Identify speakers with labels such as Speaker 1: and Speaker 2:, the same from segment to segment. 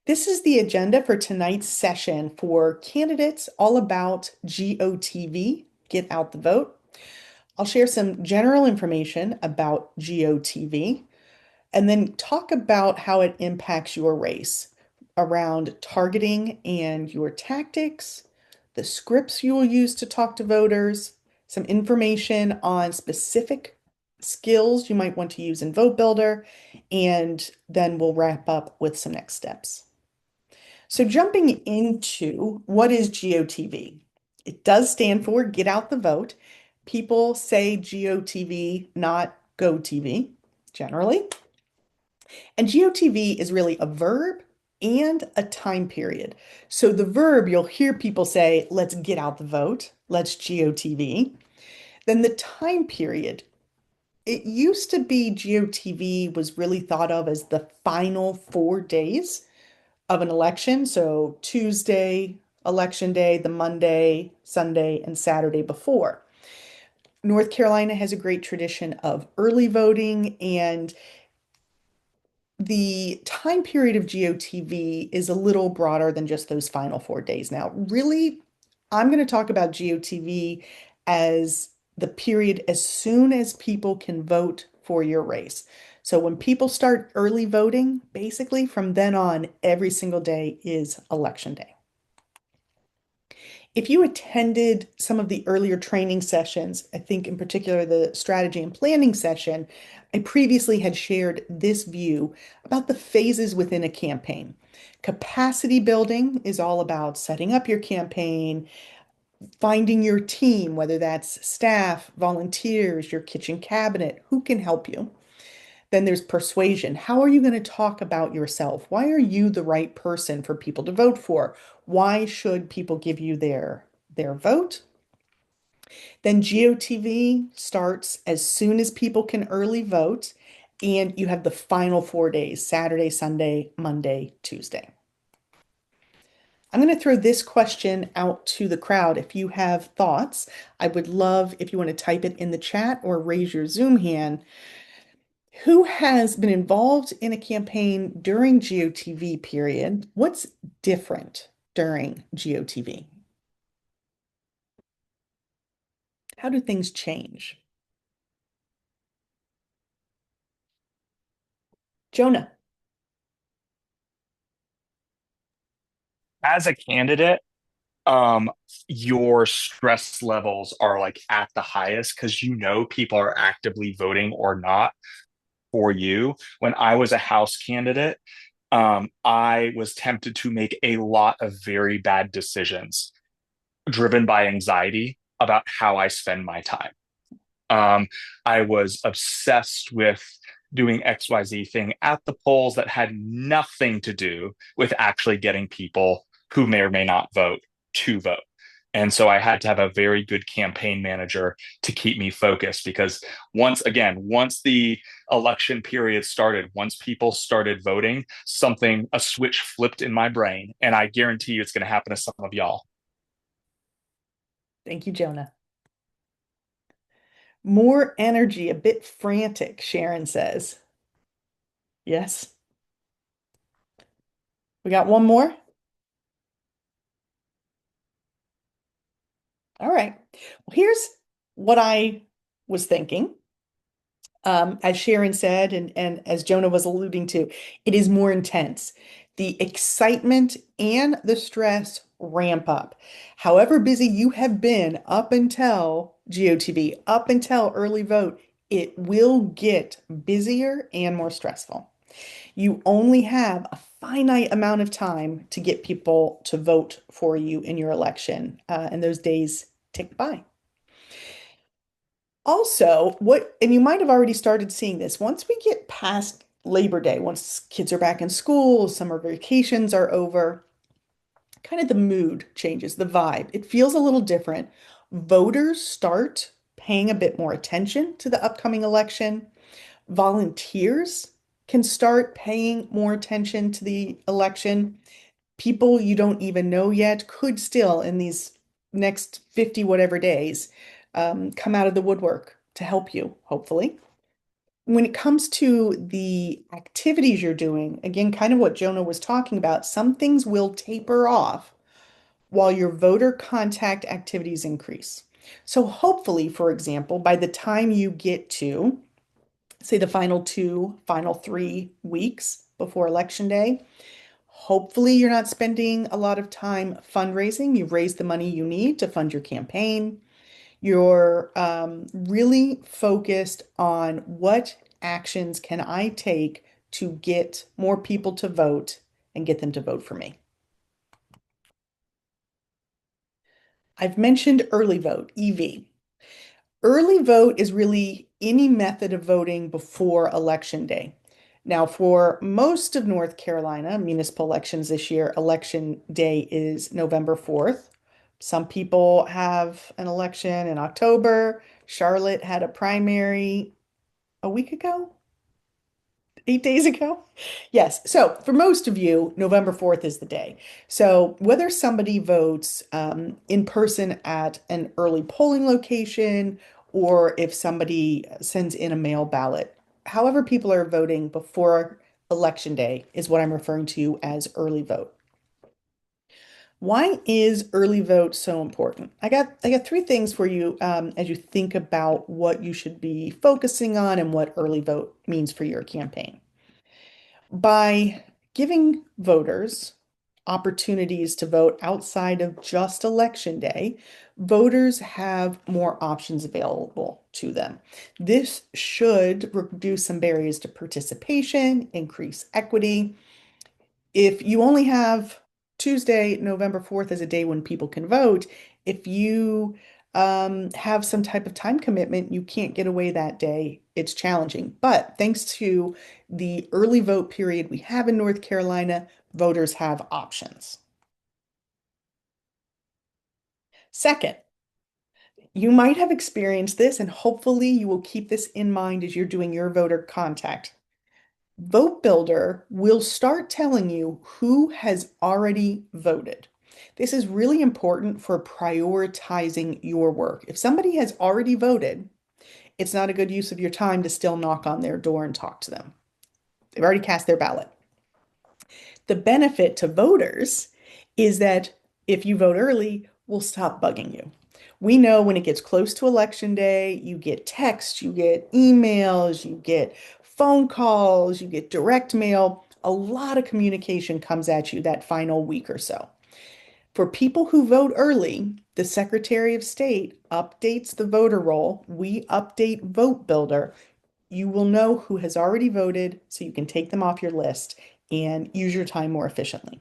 Speaker 1: This is the agenda for tonight's session for candidates all about GOTV, Get Out the Vote. I'll share some general information about GOTV and then talk about how it impacts your race around targeting and your tactics, the scripts you will use to talk to voters, some information on specific skills you might want to use in Votebuilder, and then we'll wrap up with some next steps. So jumping into what is GOTV? It does stand for Get Out the Vote. People say GOTV, not GoTV, generally. And GOTV is really a verb and a time period. So the verb, you'll hear people say, let's get out the vote, let's GOTV. Then the time period, it used to be GOTV was really thought of as the final 4 days of an election. So Tuesday, election day, the Monday, Sunday, and Saturday before. North Carolina has a great tradition of early voting, and the time period of GOTV is a little broader than just those final 4 days. Now, really, I'm going to talk about GOTV as the period as soon as people can vote for your race. So when people start early voting, basically from then on, every single day is election day. If you attended some of the earlier training sessions, I think in particular the strategy and planning session, I previously had shared this view about the phases within a campaign. Capacity building is all about setting up your campaign, finding your team, whether that's staff, volunteers, your kitchen cabinet, who can help you. Then there's persuasion. How are you going to talk about yourself? Why are you the right person for people to vote for? Why should people give you their vote? Then GOTV starts as soon as people can early vote, and you have the final 4 days, Saturday, Sunday, Monday, Tuesday. I'm going to throw this question out to the crowd. If you have thoughts, I would love if you want to type it in the chat or raise your Zoom hand. Who has been involved in a campaign during GOTV period? What's different during GOTV? How do things change? Jonah.
Speaker 2: As a candidate, um, your stress levels are like at the highest because you know people are actively voting or not for you. When I was a House candidate, I was tempted to make a lot of very bad decisions driven by anxiety about how I spend my time. Um, I was obsessed with doing XYZ thing at the polls that had nothing to do with actually getting people who may or may not vote to vote. And so I had to have a very good campaign manager to keep me focused because once the election period started, once people started voting, a switch flipped in my brain. And I guarantee you it's going to happen to some of y'all.
Speaker 1: Thank you, Jonah. More energy, a bit frantic, Sharon says. Yes. We got one more? All right. Well, here's what I was thinking. As Sharon said, and as Jonah was alluding to, it is more intense. The excitement and the stress ramp up. However busy you have been up until GOTV, up until early vote, it will get busier and more stressful. You only have a finite amount of time to get people to vote for you in your election, and those days tick by. Also, and you might have already started seeing this, once we get past Labor Day, once kids are back in school, summer vacations are over, kind of the mood changes, the vibe. It feels a little different. Voters start paying a bit more attention to the upcoming election. Volunteers can start paying more attention to the election. People you don't even know yet could still, in these next 50 whatever days, come out of the woodwork to help you, hopefully. when it comes to the activities you're doing, again, kind of what Jonah was talking about, some things will taper off while your voter contact activities increase. So hopefully, for example, by the time you get to, say, the final 3 weeks before Election Day, hopefully you're not spending a lot of time fundraising. You've raised the money you need to fund your campaign. You're really focused on what actions can I take to get more people to vote and get them to vote for me. I've mentioned early vote, EV. Early vote is really any method of voting before Election Day. Now, for most of North Carolina, municipal elections this year, Election Day is November 4th. Some people have an election in October. Charlotte had a primary a week ago, 8 days ago. Yes. So for most of you, November 4th is the day. So whether somebody votes in person at an early polling location or if somebody sends in a mail ballot, however people are voting before Election Day is what I'm referring to as early vote. Why is early vote so important? I got three things for you as you think about what you should be focusing on and what early vote means for your campaign. By giving voters opportunities to vote outside of just election day, voters have more options available to them. This should reduce some barriers to participation, increase equity. If you only have Tuesday, November 4th as a day when people can vote, if you have some type of time commitment, you can't get away that day. It's challenging. But thanks to the early vote period we have in North Carolina, voters have options. Second, you might have experienced this, and hopefully you will keep this in mind as you're doing your voter contact. Votebuilder will start telling you who has already voted. This is really important for prioritizing your work. If somebody has already voted, it's not a good use of your time to still knock on their door and talk to them. They've already cast their ballot. The benefit to voters is that if you vote early, we'll stop bugging you. We know when it gets close to election day, you get texts, you get emails, you get phone calls, you get direct mail. A lot of communication comes at you that final week or so. For people who vote early, the Secretary of State updates the voter roll. We update Vote Builder. You will know who has already voted so you can take them off your list and use your time more efficiently.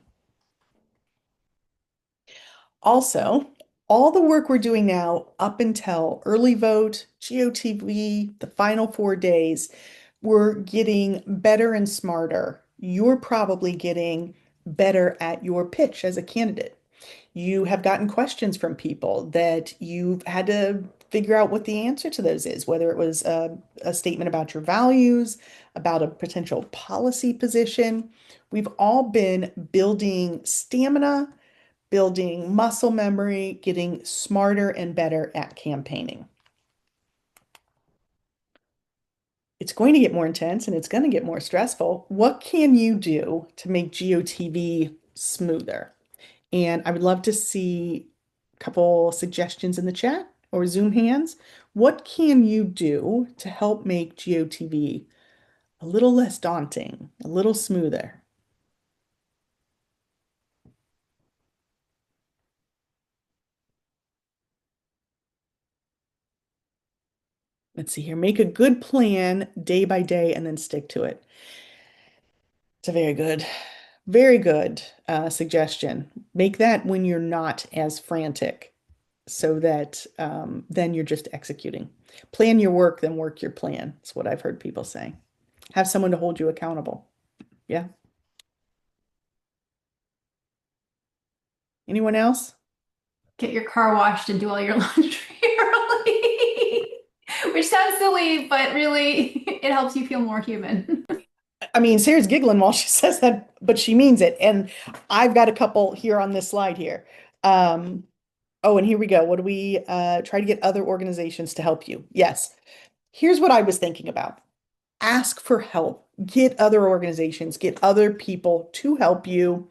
Speaker 1: Also, all the work we're doing now up until early vote, GOTV, the final 4 days, we're getting better and smarter. You're probably getting better at your pitch as a candidate. You have gotten questions from people that you've had to figure out what the answer to those is, whether it was a statement about your values, about a potential policy position. We've all been building stamina, building muscle memory, getting smarter and better at campaigning. It's going to get more intense and it's going to get more stressful. What can you do to make GOTV smoother? And I would love to see a couple suggestions in the chat or Zoom hands. What can you do to help make GOTV a little less daunting, a little smoother? Let's see here. Make a good plan day by day and then stick to it. It's a very good suggestion. Make that when you're not as frantic so that then you're just executing. Plan your work, then work your plan. That's what I've heard people say. Have someone to hold you accountable. Yeah. Anyone else?
Speaker 3: Get your car washed and do all your laundry early. Which sounds silly, but really it helps you feel more human.
Speaker 1: I mean, Sarah's giggling while she says that, but she means it. And I've got a couple here on this slide here. Um, oh, and here we go. What do we try to get other organizations to help you? Yes. Here's what I was thinking about. Ask for help. Get other organizations, get other people to help you.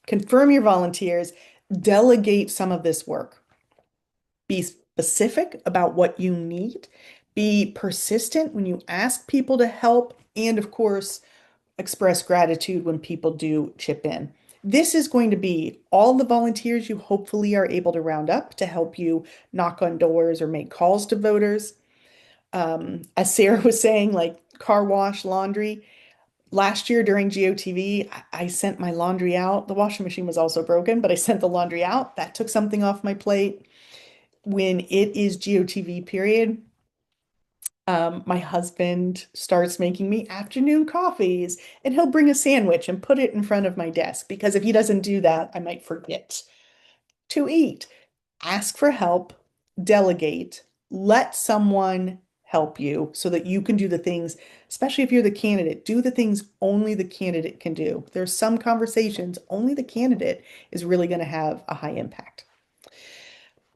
Speaker 1: Confirm your volunteers. Delegate some of this work. Be specific about what you need. Be persistent when you ask people to help. And of course, express gratitude when people do chip in. This is going to be all the volunteers you hopefully are able to round up to help you knock on doors or make calls to voters. As Sarah was saying, like car wash, laundry. Last year during GOTV, I sent my laundry out. The washing machine was also broken, but I sent the laundry out. That took something off my plate. When it is GOTV period, my husband starts making me afternoon coffees, and he'll bring a sandwich and put it in front of my desk because if he doesn't do that, I might forget to eat. Ask for help, delegate, let someone help you so that you can do the things, especially if you're the candidate, do the things only the candidate can do. There's some conversations only the candidate is really going to have a high impact.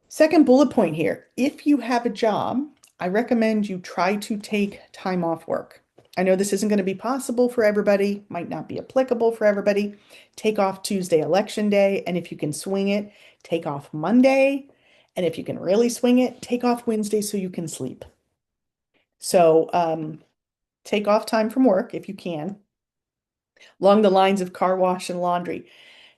Speaker 1: Second bullet point here, if you have a job, I recommend you try to take time off work. I know this isn't going to be possible for everybody, might not be applicable for everybody. Take off Tuesday, election day, and if you can swing it, take off Monday. And if you can really swing it, take off Wednesday so you can sleep. So take off time from work if you can, along the lines of car wash and laundry.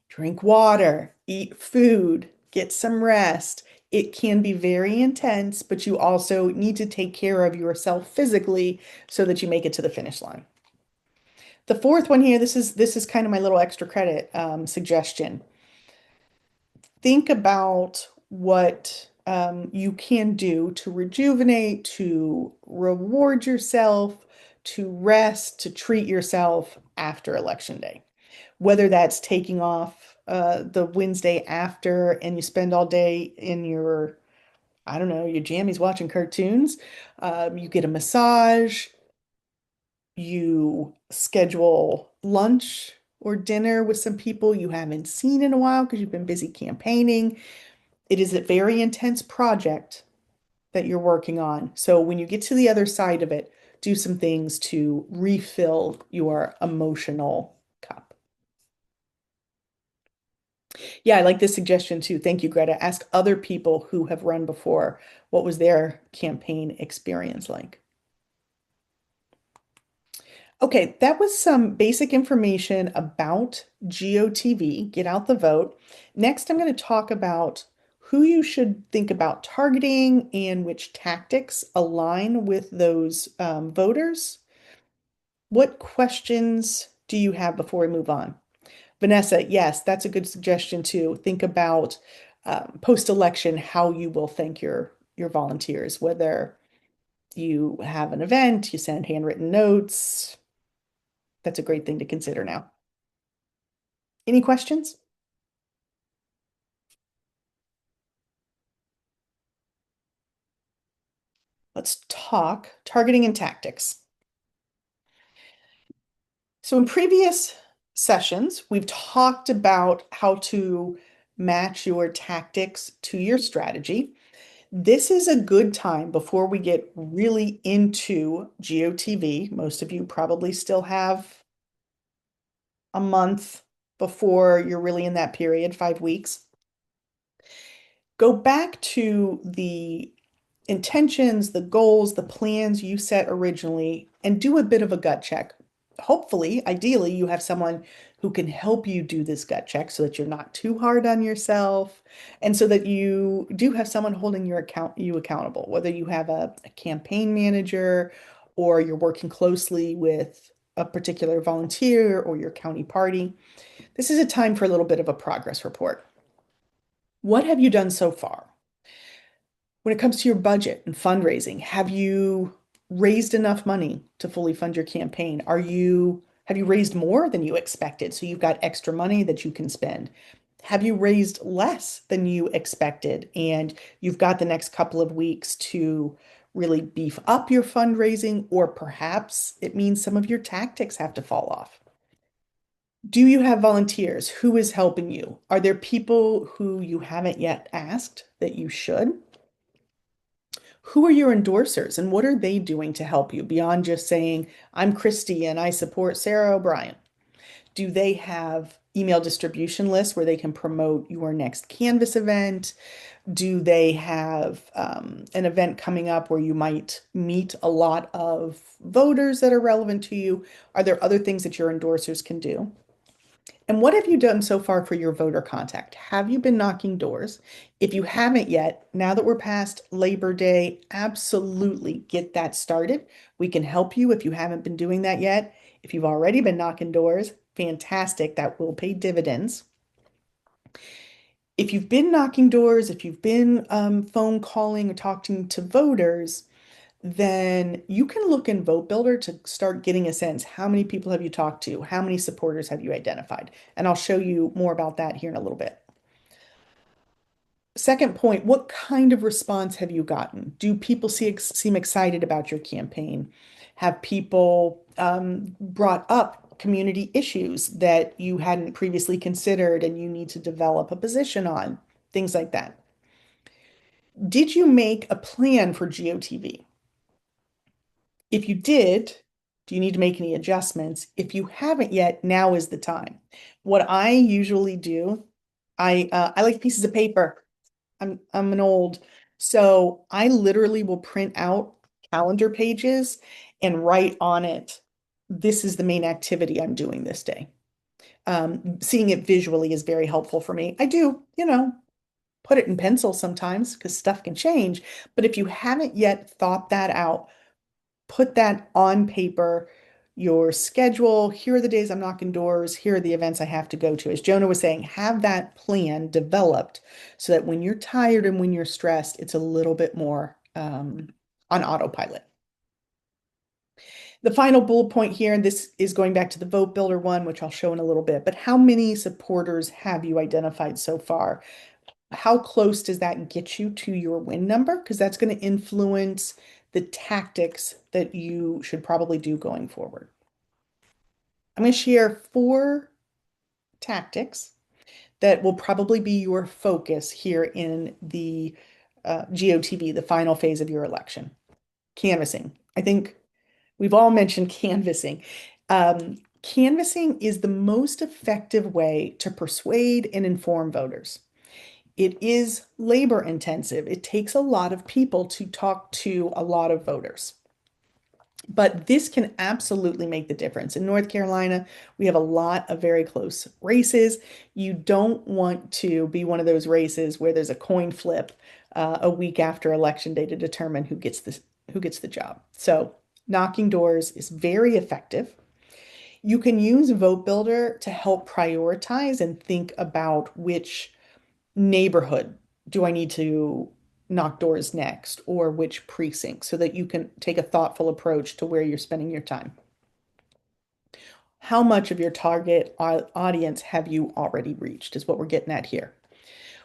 Speaker 1: Drink water, eat food, get some rest. It can be very intense, but you also need to take care of yourself physically so that you make it to the finish line. The fourth one here, this is kind of my little extra credit suggestion. Think about what you can do to rejuvenate, to reward yourself, to rest, to treat yourself after election day. Whether that's taking off the Wednesday after and you spend all day in your, I don't know, your jammies watching cartoons, you get a massage, you schedule lunch or dinner with some people you haven't seen in a while because you've been busy campaigning. It is a very intense project that you're working on. So when you get to the other side of it, do some things to refill your emotional cup. Yeah, I like this suggestion too. Thank you, Greta. Ask other people who have run before what was their campaign experience like. Okay, that was some basic information about GOTV, get out the vote. Next, I'm going to talk about who you should think about targeting and which tactics align with those voters. What questions do you have before we move on? Vanessa, yes, that's a good suggestion too. Think about post-election how you will thank your volunteers, whether you have an event, you send handwritten notes. That's a great thing to consider now. Any questions? Let's talk targeting and tactics. So in previous sessions, we've talked about how to match your tactics to your strategy. This is a good time before we get really into GOTV. Most of you probably still have a month before you're really in that period, 5 weeks. Go back to the intentions, the goals, the plans you set originally, and do a bit of a gut check. Hopefully, ideally, you have someone who can help you do this gut check so that you're not too hard on yourself and so that you do have someone holding you accountable, whether you have a campaign manager or you're working closely with a particular volunteer or your county party. This is a time for a little bit of a progress report. What have you done so far? When it comes to your budget and fundraising, have you raised enough money to fully fund your campaign? Have you raised more than you expected? So you've got extra money that you can spend. Have you raised less than you expected? And you've got the next couple of weeks to really beef up your fundraising, or perhaps it means some of your tactics have to fall off. Do you have volunteers? Who is helping you? Are there people who you haven't yet asked that you should? Who are your endorsers and what are they doing to help you beyond just saying, I'm Christy and I support Sarah O'Brien? Do they have email distribution lists where they can promote your next Canvas event? Do they have an event coming up where you might meet a lot of voters that are relevant to you? Are there other things that your endorsers can do? And what have you done so far for your voter contact? Have you been knocking doors? If you haven't yet, now that we're past Labor Day, absolutely get that started. We can help you if you haven't been doing that yet. If you've already been knocking doors, fantastic. That will pay dividends. If you've been knocking doors, if you've been phone calling or talking to voters, then you can look in Vote Builder to start getting a sense. How many people have you talked to? How many supporters have you identified? And I'll show you more about that here in a little bit. Second point, what kind of response have you gotten? Do people seem excited about your campaign? Have people brought up community issues that you hadn't previously considered and you need to develop a position on? Things like that. Did you make a plan for GOTV? If you did, do you need to make any adjustments? If you haven't yet, now is the time. What I usually do, I like pieces of paper. I'm an old, so I literally will print out calendar pages and write on it, this is the main activity I'm doing this day. Seeing it visually is very helpful for me. I do, put it in pencil sometimes because stuff can change. But if you haven't yet thought that out, put that on paper, your schedule. Here are the days I'm knocking doors. Here are the events I have to go to. As Jonah was saying, have that plan developed so that when you're tired and when you're stressed, it's a little bit more on autopilot. The final bullet point here, and this is going back to the Vote Builder one, which I'll show in a little bit, but how many supporters have you identified so far? How close does that get you to your win number? Because that's going to influence the tactics that you should probably do going forward. I'm going to share 4 tactics that will probably be your focus here in the GOTV, the final phase of your election. Canvassing. I think we've all mentioned canvassing. Canvassing is the most effective way to persuade and inform voters. It is labor intensive. It takes a lot of people to talk to a lot of voters. But this can absolutely make the difference. In North Carolina, we have a lot of very close races. You don't want to be one of those races where there's a coin flip a week after election day to determine who gets the job. So knocking doors is very effective. You can use Vote Builder to help prioritize and think about which neighborhood do I need to knock doors next, or which precinct, so that you can take a thoughtful approach to where you're spending your time. How much of your target audience have you already reached is what we're getting at here.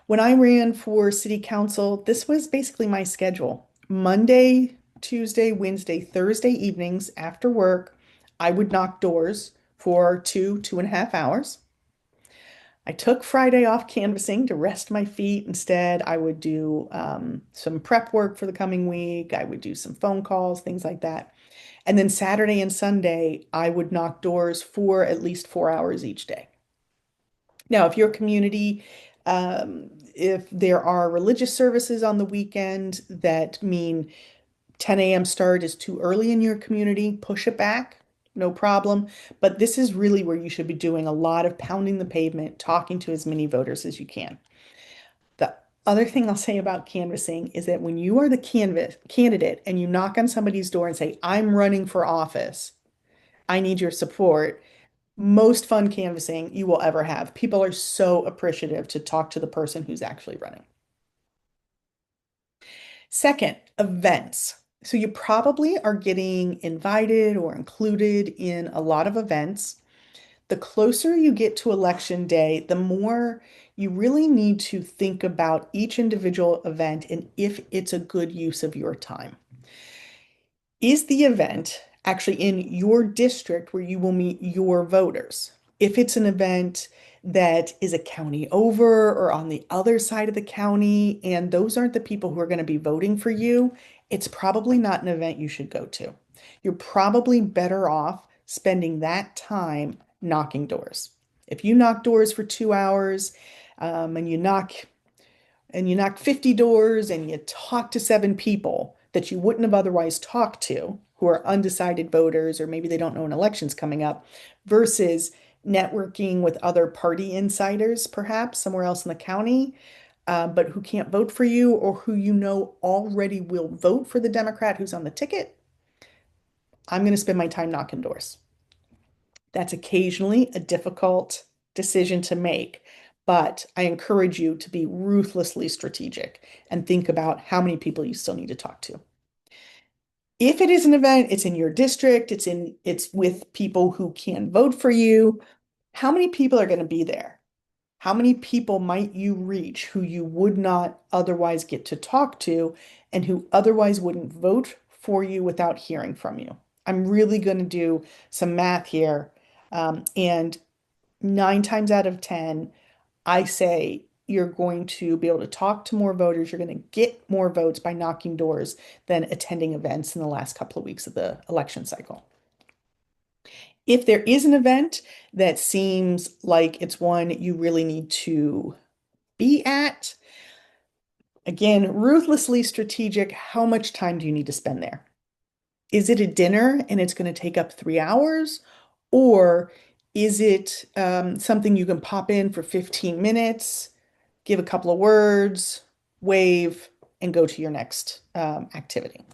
Speaker 1: When I ran for city council, this was basically my schedule. Monday, Tuesday, Wednesday, Thursday evenings after work, I would knock doors for 2.5 hours. I took Friday off canvassing to rest my feet. Instead, I would do some prep work for the coming week. I would do some phone calls, things like that. And then Saturday and Sunday, I would knock doors for at least 4 hours each day. Now, if your community, if there are religious services on the weekend that mean 10 a.m. start is too early in your community, push it back, no problem. But this is really where you should be doing a lot of pounding the pavement, talking to as many voters as you can. The other thing I'll say about canvassing is that when you are the candidate and you knock on somebody's door and say, I'm running for office, I need your support, most fun canvassing you will ever have. People are so appreciative to talk to the person who's actually running. Second, events. So you probably are getting invited or included in a lot of events. The closer you get to election day, the more you really need to think about each individual event and if it's a good use of your time. Is the event actually in your district where you will meet your voters? If it's an event that is a county over or on the other side of the county, and those aren't the people who are going to be voting for you, it's probably not an event you should go to. You're probably better off spending that time knocking doors. If you knock doors for 2 hours, and you knock 50 doors and you talk to 7 people that you wouldn't have otherwise talked to, who are undecided voters, or maybe they don't know an election's coming up, versus networking with other party insiders, perhaps somewhere else in the county, but who can't vote for you, or who you know already will vote for the Democrat who's on the ticket. I'm going to spend my time knocking doors. That's occasionally a difficult decision to make, but I encourage you to be ruthlessly strategic and think about how many people you still need to talk to. If it is an event, it's in your district, it's with people who can vote for you. How many people are going to be there? How many people might you reach who you would not otherwise get to talk to and who otherwise wouldn't vote for you without hearing from you? I'm really going to do some math here. And 9 times out of 10, I say you're going to be able to talk to more voters. You're going to get more votes by knocking doors than attending events in the last couple of weeks of the election cycle. If there is an event that seems like it's one you really need to be at, again, ruthlessly strategic, how much time do you need to spend there? Is it a dinner and it's going to take up 3 hours? Or is it something you can pop in for 15 minutes, give a couple of words, wave, and go to your next activity?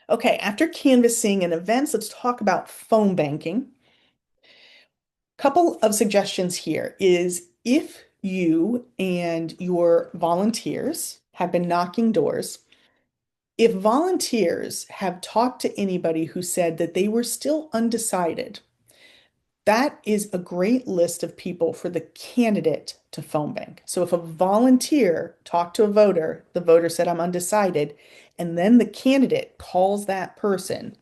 Speaker 1: Okay, after canvassing and events, let's talk about phone banking. Couple of suggestions here is if you and your volunteers have been knocking doors, if volunteers have talked to anybody who said that they were still undecided, that is a great list of people for the candidate to phone bank. So if a volunteer talked to a voter, the voter said, I'm undecided, and then the candidate calls that person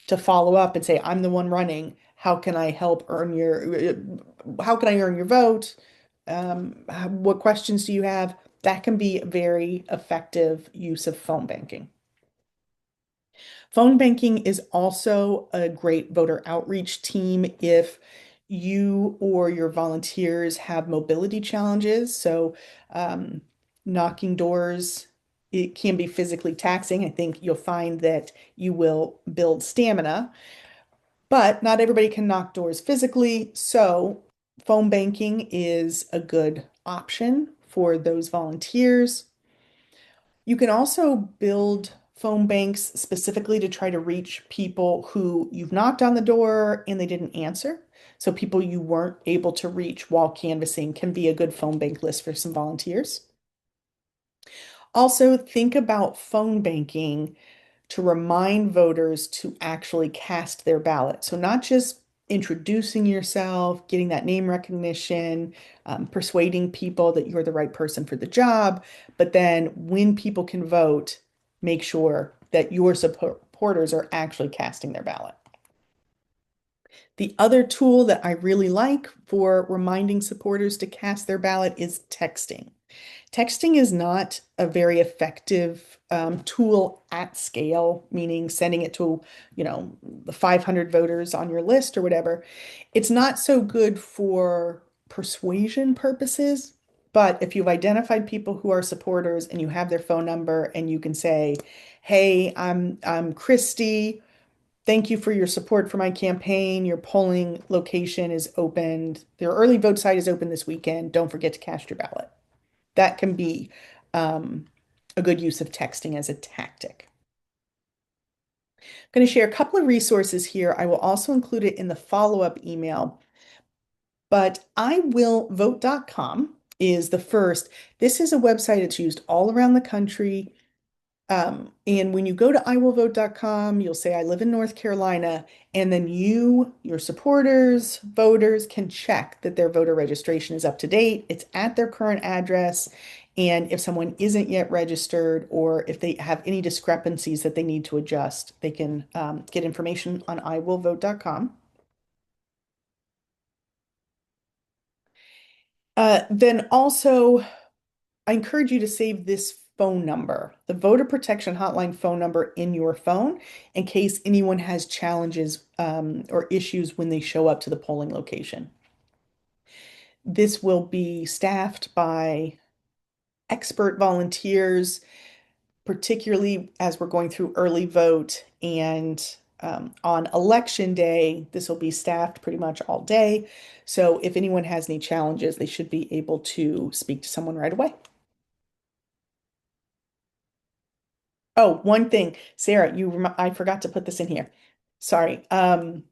Speaker 1: to follow up and say, I'm the one running. How can I help how can I earn your vote? What questions do you have? That can be a very effective use of phone banking. Phone banking is also a great voter outreach team if you or your volunteers have mobility challenges. So, knocking doors, it can be physically taxing. I think you'll find that you will build stamina, but not everybody can knock doors physically. So, phone banking is a good option for those volunteers. You can also build phone banks specifically to try to reach people who you've knocked on the door and they didn't answer. So people you weren't able to reach while canvassing can be a good phone bank list for some volunteers. Also, think about phone banking to remind voters to actually cast their ballot. So not just introducing yourself, getting that name recognition, persuading people that you're the right person for the job, but then when people can vote, make sure that your supporters are actually casting their ballot. The other tool that I really like for reminding supporters to cast their ballot is texting. Texting is not a very effective tool at scale, meaning sending it to, the 500 voters on your list or whatever. It's not so good for persuasion purposes, but if you've identified people who are supporters and you have their phone number and you can say, "Hey, I'm Christy. Thank you for your support for my campaign. Your polling location is opened. Their early vote site is open this weekend. Don't forget to cast your ballot." That can be a good use of texting as a tactic. I'm going to share a couple of resources here. I will also include it in the follow-up email. But iwillvote.com is the first. This is a website that's used all around the country. And when you go to iwillvote.com, you'll say, I live in North Carolina, and then your supporters, voters can check that their voter registration is up to date. It's at their current address. And if someone isn't yet registered, or if they have any discrepancies that they need to adjust, they can get information on iwillvote.com. Then also, I encourage you to save this phone number, the voter protection hotline phone number in your phone in case anyone has challenges or issues when they show up to the polling location. This will be staffed by expert volunteers, particularly as we're going through early vote and on election day, this will be staffed pretty much all day. So if anyone has any challenges, they should be able to speak to someone right away. Oh, one thing, Sarah, I forgot to put this in here. Sorry. It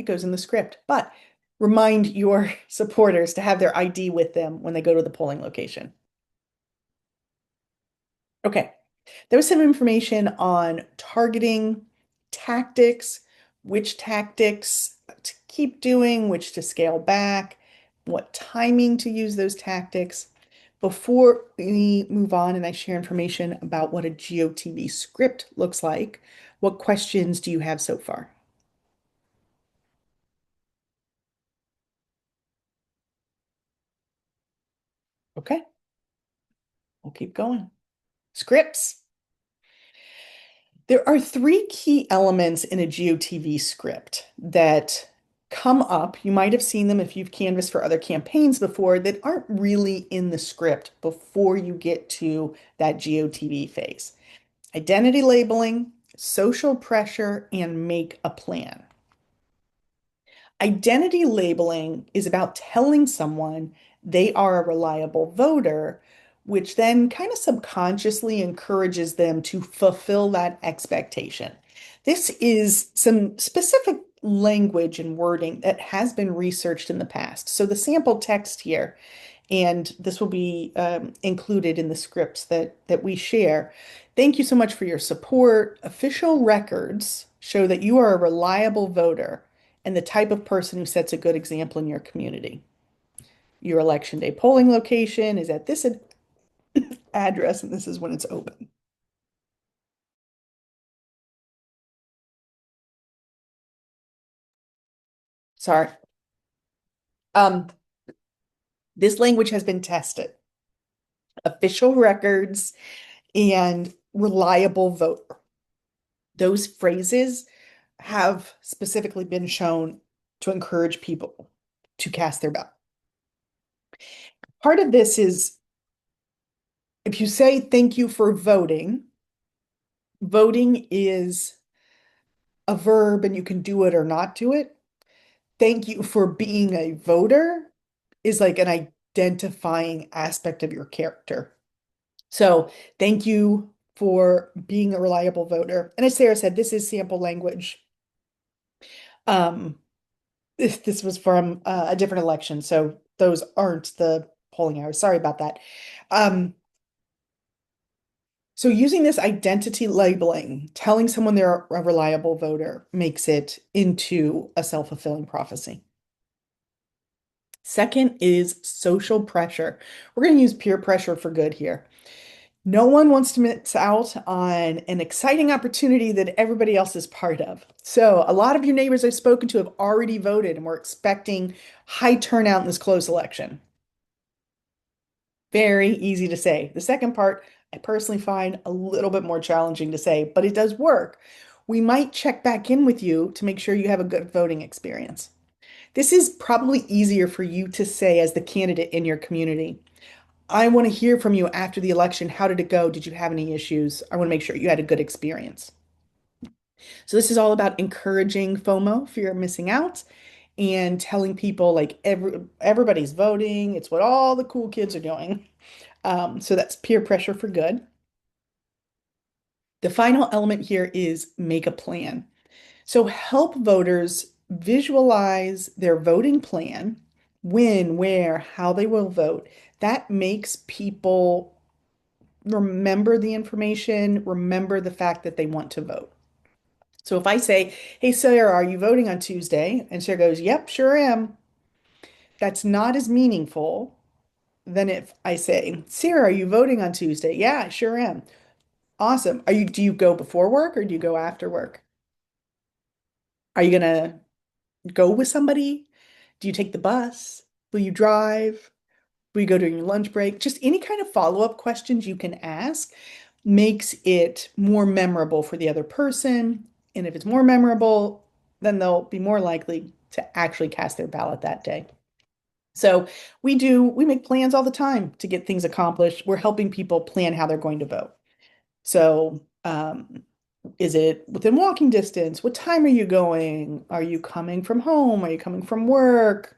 Speaker 1: goes in the script, but remind your supporters to have their ID with them when they go to the polling location. Okay. There was some information on targeting tactics, which tactics to keep doing, which to scale back, what timing to use those tactics. Before we move on and I share information about what a GOTV script looks like, what questions do you have so far? Okay, we'll keep going. Scripts. There are three key elements in a GOTV script that come up. You might have seen them if you've canvassed for other campaigns before that aren't really in the script before you get to that GOTV phase. Identity labeling, social pressure, and make a plan. Identity labeling is about telling someone they are a reliable voter, which then kind of subconsciously encourages them to fulfill that expectation. This is some specific language and wording that has been researched in the past. So the sample text here, and this will be included in the scripts that we share. Thank you so much for your support. Official records show that you are a reliable voter and the type of person who sets a good example in your community. Your election day polling location is at this address, and this is when it's open. Sorry. Um, this language has been tested. Official records and reliable voter. Those phrases have specifically been shown to encourage people to cast their ballot. Part of this is if you say thank you for voting, voting is a verb and you can do it or not do it. Thank you for being a voter is like an identifying aspect of your character. So thank you for being a reliable voter. And as Sarah said, this is sample language. Um, this was from a different election, so those aren't the polling hours. Sorry about that. So using this identity labeling, telling someone they're a reliable voter makes it into a self-fulfilling prophecy. Second is social pressure. We're going to use peer pressure for good here. No one wants to miss out on an exciting opportunity that everybody else is part of. So a lot of your neighbors I've spoken to have already voted and we're expecting high turnout in this close election. Very easy to say. The second part, I personally find a little bit more challenging to say, but it does work. We might check back in with you to make sure you have a good voting experience. This is probably easier for you to say as the candidate in your community. I want to hear from you after the election. How did it go? Did you have any issues? I want to make sure you had a good experience. So this is all about encouraging FOMO, fear of missing out, and telling people like everybody's voting. It's what all the cool kids are doing. So that's peer pressure for good. The final element here is make a plan. So help voters visualize their voting plan, when, where, how they will vote. That makes people remember the information, remember the fact that they want to vote. So if I say, hey, Sarah, are you voting on Tuesday? And Sarah goes, yep, sure am. That's not as meaningful than if I say, Sarah, are you voting on Tuesday? Yeah, I sure am. Awesome. Do you go before work or do you go after work? Are you gonna go with somebody? Do you take the bus? Will you drive? We go during your lunch break. Just any kind of follow-up questions you can ask makes it more memorable for the other person. And if it's more memorable, then they'll be more likely to actually cast their ballot that day. So we make plans all the time to get things accomplished. We're helping people plan how they're going to vote. So, is it within walking distance? What time are you going? Are you coming from home? Are you coming from work?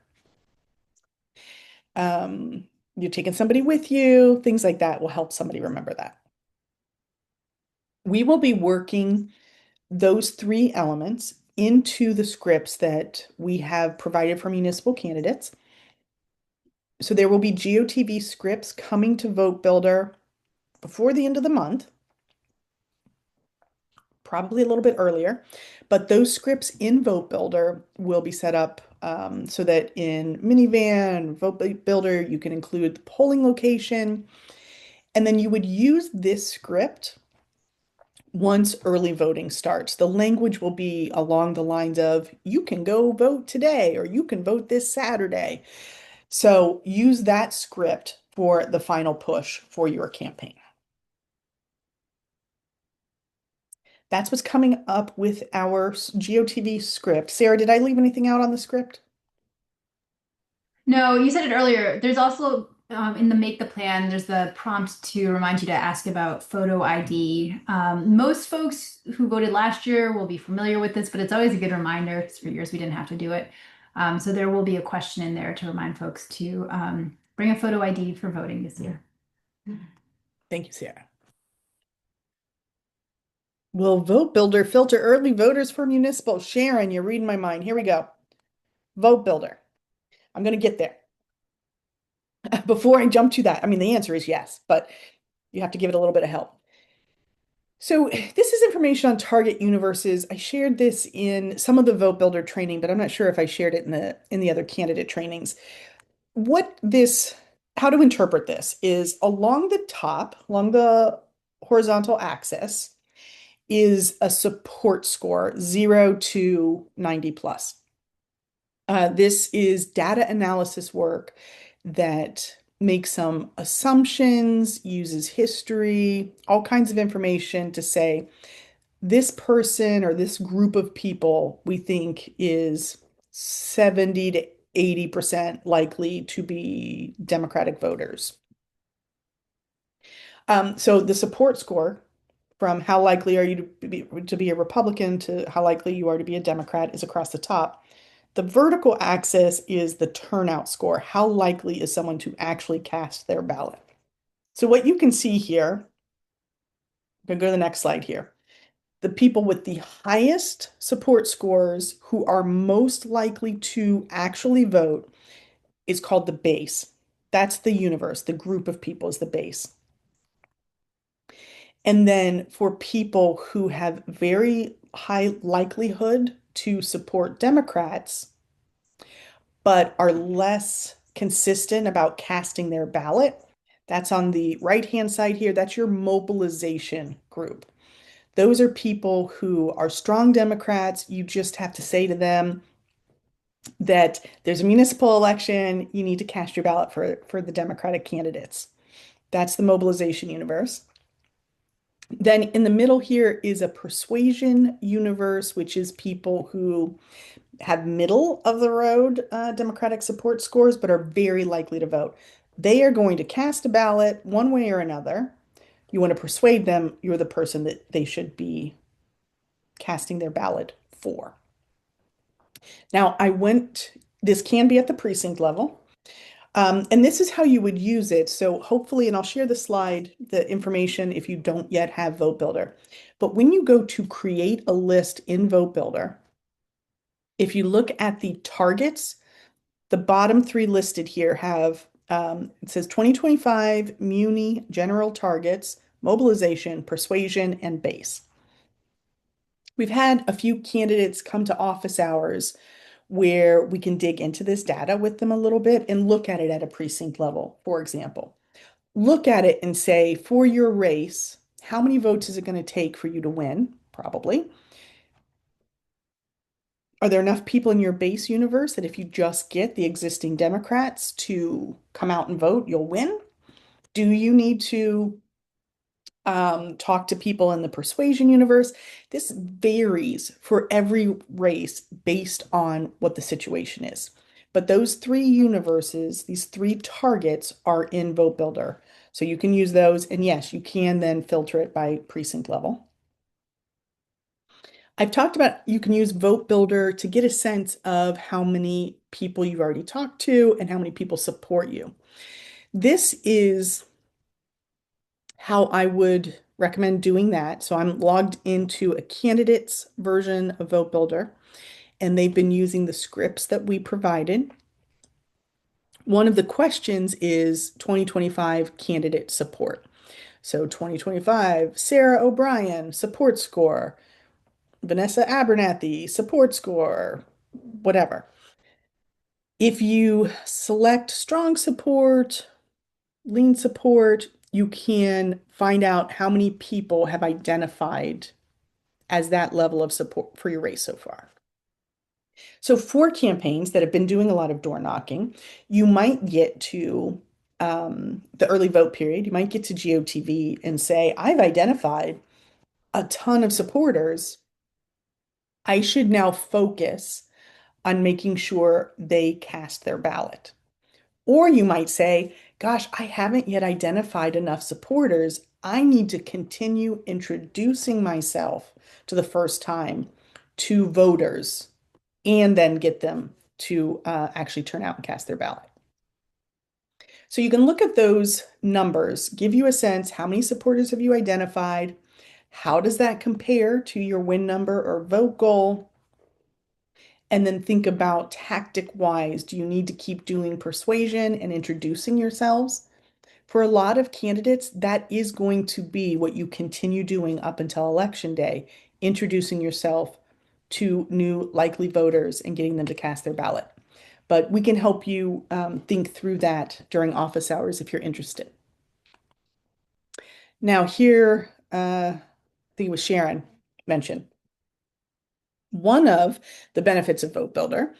Speaker 1: Um, you're taking somebody with you. Things like that will help somebody remember that. We will be working those three elements into the scripts that we have provided for municipal candidates. So there will be GOTV scripts coming to Votebuilder before the end of the month, probably a little bit earlier, but those scripts in Votebuilder will be set up so that in Minivan, Votebuilder, you can include the polling location, and then you would use this script once early voting starts. The language will be along the lines of, you can go vote today, or you can vote this Saturday. So use that script for the final push for your campaign. That's what's coming up with our GOTV script. Sarah, did I leave anything out on the script?
Speaker 3: No, you said it earlier. There's also in the make the plan, there's the prompt to remind you to ask about photo ID. Most folks who voted last year will be familiar with this, but it's always a good reminder because for years we didn't have to do it. So there will be a question in there to remind folks to bring a photo ID for voting this year.
Speaker 1: Thank you, Sarah. Will Votebuilder filter early voters for municipal? Sharon, you're reading my mind. Here we go. Votebuilder. I'm going to get there. Before I jump to that, I mean, the answer is yes, but you have to give it a little bit of help. So this is information on target universes. I shared this in some of the Votebuilder training, but I'm not sure if I shared it in the other candidate trainings. How to interpret this is along the top, along the horizontal axis, is a support score, 0 to 90 plus. This is data analysis work that makes some assumptions, uses history, all kinds of information to say this person or this group of people we think is 70 to 80% likely to be Democratic voters. So the support score from how likely are you to be a Republican to how likely you are to be a Democrat is across the top. The vertical axis is the turnout score. How likely is someone to actually cast their ballot? So what you can see here, I'm going to go to the next slide here. The people with the highest support scores who are most likely to actually vote is called the base. That's the universe. The group of people is the base. And then for people who have very high likelihood to support Democrats, but are less consistent about casting their ballot, that's on the right-hand side here. That's your mobilization group. Those are people who are strong Democrats. You just have to say to them that there's a municipal election. You need to cast your ballot for the Democratic candidates. That's the mobilization universe. Then in the middle here is a persuasion universe, which is people who have middle of the road Democratic support scores, but are very likely to vote. They are going to cast a ballot one way or another. You want to persuade them you're the person that they should be casting their ballot for. Now, this can be at the precinct level. And this is how you would use it. So hopefully, and I'll share the information if you don't yet have Votebuilder. But when you go to create a list in Votebuilder, if you look at the targets, the bottom three listed here have, it says 2025 Muni general targets, mobilization, persuasion, and base. We've had a few candidates come to office hours where we can dig into this data with them a little bit and look at it at a precinct level, for example. Look at it and say, for your race, how many votes is it going to take for you to win? Probably. Are there enough people in your base universe that if you just get the existing Democrats to come out and vote, you'll win? Do you need to talk to people in the persuasion universe? This varies for every race based on what the situation is. But those three universes, these three targets are in Vote Builder. So you can use those. And yes, you can then filter it by precinct level. I've talked about you can use Vote Builder to get a sense of how many people you've already talked to and how many people support you. This is how I would recommend doing that. So I'm logged into a candidate's version of Vote Builder, and they've been using the scripts that we provided. One of the questions is 2025 candidate support. So 2025, Sarah O'Brien, support score, Vanessa Abernathy, support score, whatever. If you select strong support, lean support, you can find out how many people have identified as that level of support for your race so far. So for campaigns that have been doing a lot of door knocking, you might get to the early vote period. You might get to GOTV and say, I've identified a ton of supporters. I should now focus on making sure they cast their ballot. Or you might say, gosh, I haven't yet identified enough supporters. I need to continue introducing myself to the first time to voters and then get them to actually turn out and cast their ballot. So you can look at those numbers, give you a sense, how many supporters have you identified? How does that compare to your win number or vote goal? And then think about tactic wise, do you need to keep doing persuasion and introducing yourselves? For a lot of candidates, that is going to be what you continue doing up until election day, introducing yourself to new likely voters and getting them to cast their ballot. But we can help you think through that during office hours if you're interested. Now, here, I think it was Sharon mentioned, one of the benefits of Vote Builder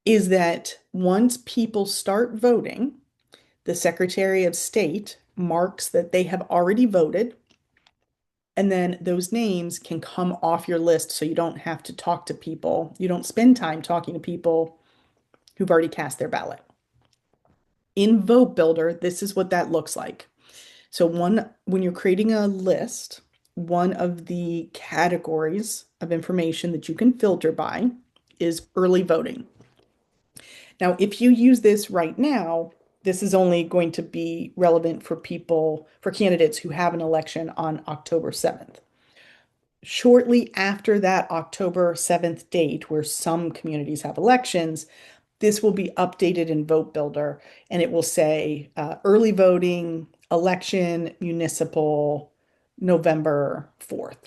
Speaker 1: is that once people start voting, the Secretary of State marks that they have already voted, and then those names can come off your list so you don't have to talk to people. You don't spend time talking to people who've already cast their ballot. In Vote Builder, this is what that looks like. So when you're creating a list, one of the categories of information that you can filter by is early voting. Now, if you use this right now, this is only going to be relevant for candidates who have an election on October 7th. Shortly after that October 7th date, where some communities have elections, this will be updated in Vote Builder and it will say early voting, election, municipal, November 4th.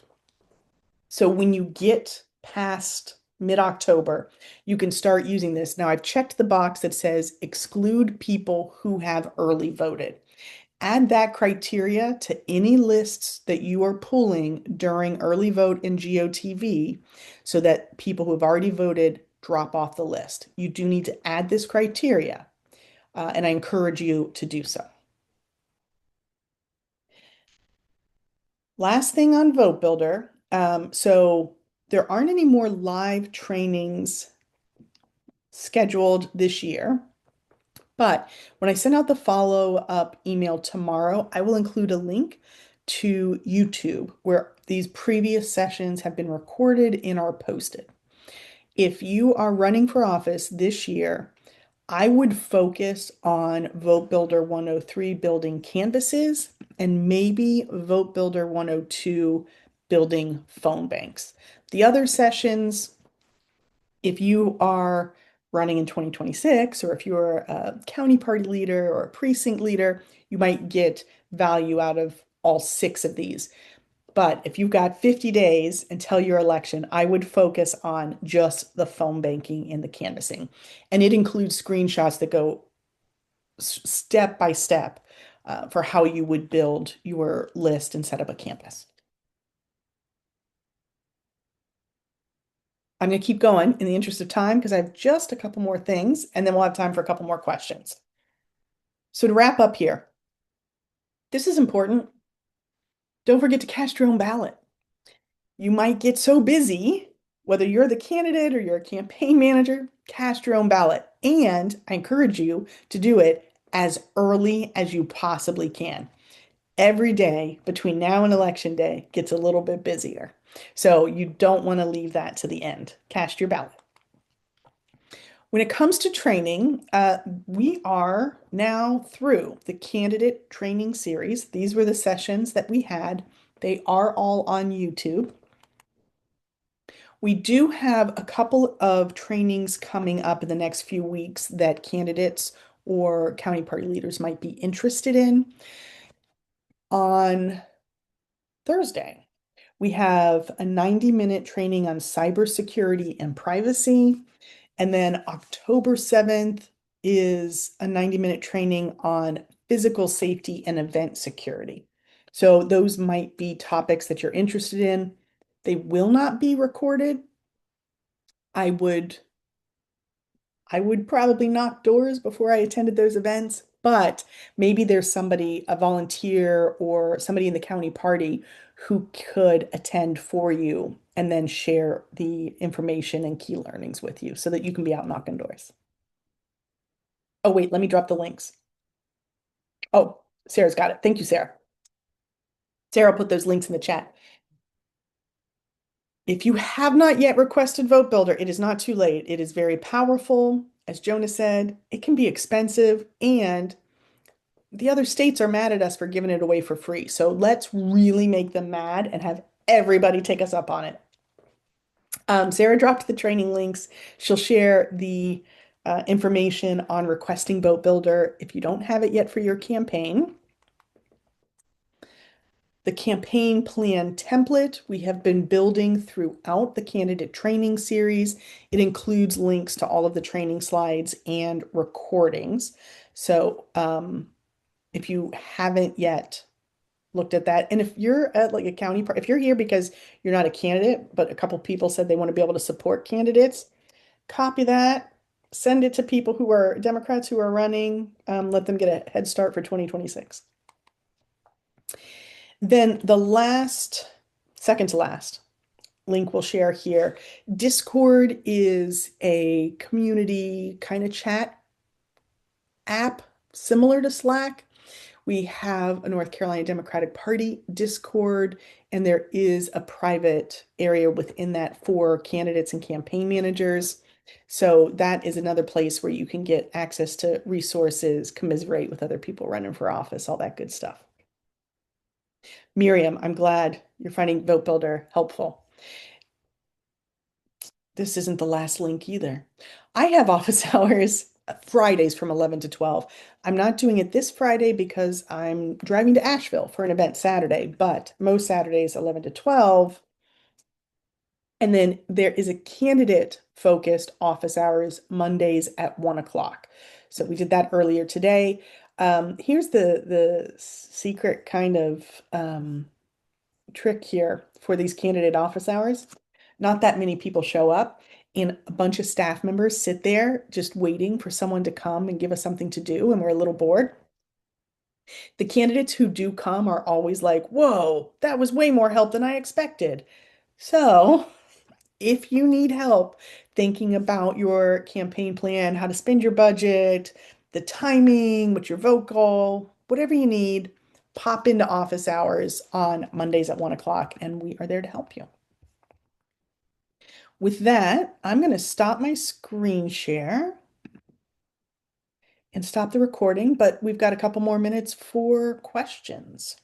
Speaker 1: So when you get past mid-October, you can start using this. Now I've checked the box that says exclude people who have early voted. Add that criteria to any lists that you are pulling during early vote in GOTV so that people who have already voted drop off the list. You do need to add this criteria, and I encourage you to do so. Last thing on Vote Builder. So there aren't any more live trainings scheduled this year. But when I send out the follow-up email tomorrow, I will include a link to YouTube where these previous sessions have been recorded and are posted. If you are running for office this year, I would focus on Vote Builder 103 building canvases and maybe Vote Builder 102 building phone banks. The other sessions, if you are running in 2026, or if you're a county party leader or a precinct leader, you might get value out of all 6 of these. But if you've got 50 days until your election, I would focus on just the phone banking and the canvassing. And it includes screenshots that go step by step for how you would build your list and set up a canvas. I'm going to keep going in the interest of time because I have just a couple more things and then we'll have time for a couple more questions. So to wrap up here, this is important. Don't forget to cast your own ballot. You might get so busy, whether you're the candidate or you're a campaign manager, cast your own ballot. And I encourage you to do it as early as you possibly can. Every day between now and election day gets a little bit busier. So you don't want to leave that to the end. Cast your ballot. When it comes to training, we are now through the candidate training series. These were the sessions that we had. They are all on YouTube. We do have a couple of trainings coming up in the next few weeks that candidates or county party leaders might be interested in. On Thursday, we have a 90-minute training on cybersecurity and privacy. And then October 7th is a 90-minute training on physical safety and event security. So those might be topics that you're interested in. They will not be recorded. I would probably knock doors before I attended those events, but maybe there's somebody, a volunteer or somebody in the county party who could attend for you and then share the information and key learnings with you so that you can be out knocking doors. Oh, wait, let me drop the links. Oh, Sarah's got it. Thank you, Sarah. Sarah put those links in the chat. If you have not yet requested Votebuilder, it is not too late. It is very powerful. As Jonah said, it can be expensive, and the other states are mad at us for giving it away for free. So let's really make them mad and have everybody take us up on it. Sarah dropped the training links. She'll share the information on requesting Votebuilder if you don't have it yet for your campaign. The campaign plan template we have been building throughout the candidate training series. It includes links to all of the training slides and recordings. So if you haven't yet looked at that, and if you're at like a county, if you're here because you're not a candidate, but a couple people said they want to be able to support candidates, copy that, send it to people who are Democrats who are running, let them get a head start for 2026. Then the last, second to last link we'll share here. Discord is a community kind of chat app similar to Slack. We have a North Carolina Democratic Party Discord, and there is a private area within that for candidates and campaign managers. So that is another place where you can get access to resources, commiserate with other people running for office, all that good stuff. Miriam, I'm glad you're finding Votebuilder helpful. This isn't the last link either. I have office hours Fridays from 11 to 12. I'm not doing it this Friday because I'm driving to Asheville for an event Saturday, but most Saturdays 11 to 12. And then there is a candidate focused office hours Mondays at 1 o'clock. So we did that earlier today. Here's the secret kind of trick here for these candidate office hours. Not that many people show up, and a bunch of staff members sit there just waiting for someone to come and give us something to do, and we're a little bored. The candidates who do come are always like, whoa, that was way more help than I expected. So if you need help thinking about your campaign plan, how to spend your budget, the timing, what's your vote goal, whatever you need, pop into office hours on Mondays at 1 o'clock, and we are there to help you. With that, I'm going to stop my screen share and stop the recording, but we've got a couple more minutes for questions.